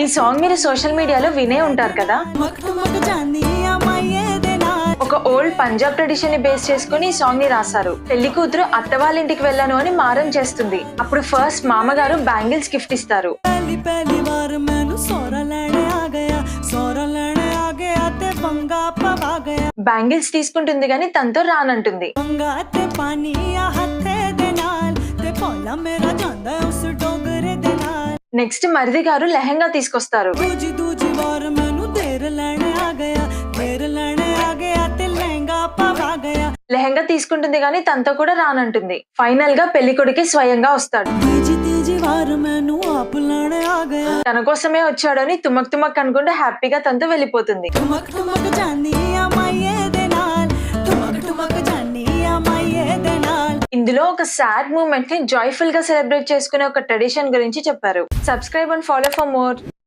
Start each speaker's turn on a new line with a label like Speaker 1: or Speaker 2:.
Speaker 1: ఈ సాంగ్ మీరు సోషల్ మీడియాలో వినే ఉంటారు కదా. ఒక ఓల్డ్ పంజాబ్ ట్రెడిషన్ ని బేస్ చేసుకుని ఈ సాంగ్ ని రాశారు. పెళ్లి కూతురు అత్త వాళ్ళ ఇంటికి వెళ్ళాను అని మారం చేస్తుంది. అప్పుడు ఫస్ట్ మామగారు బ్యాంగిల్స్ గిఫ్ట్ ఇస్తారు. బ్యాంగిల్స్ తీసుకుంటుంది గాని తనతో రానంటుంది. నెక్స్ట్ మరిది గారు లెహంగా తీసుకొస్తారు. లెహంగా తీసుకుంటుంది గాని తనతో కూడా రానంటుంది. ఫైనల్ గా పెళ్లి కొడుకి స్వయంగా వస్తాడు. తన కోసమే వచ్చాడని తుమక్ తుమక్ అనుకుంటే హ్యాపీగా తనతో వెళ్ళిపోతుంది. ఇందులో ఒక సాడ్ మూమెంట్ ని జాయ్ఫుల్ గా సెలబ్రేట్ చేసుకునే ఒక ట్రెడిషన్ గురించి చెప్పారు. Subscribe and follow for more.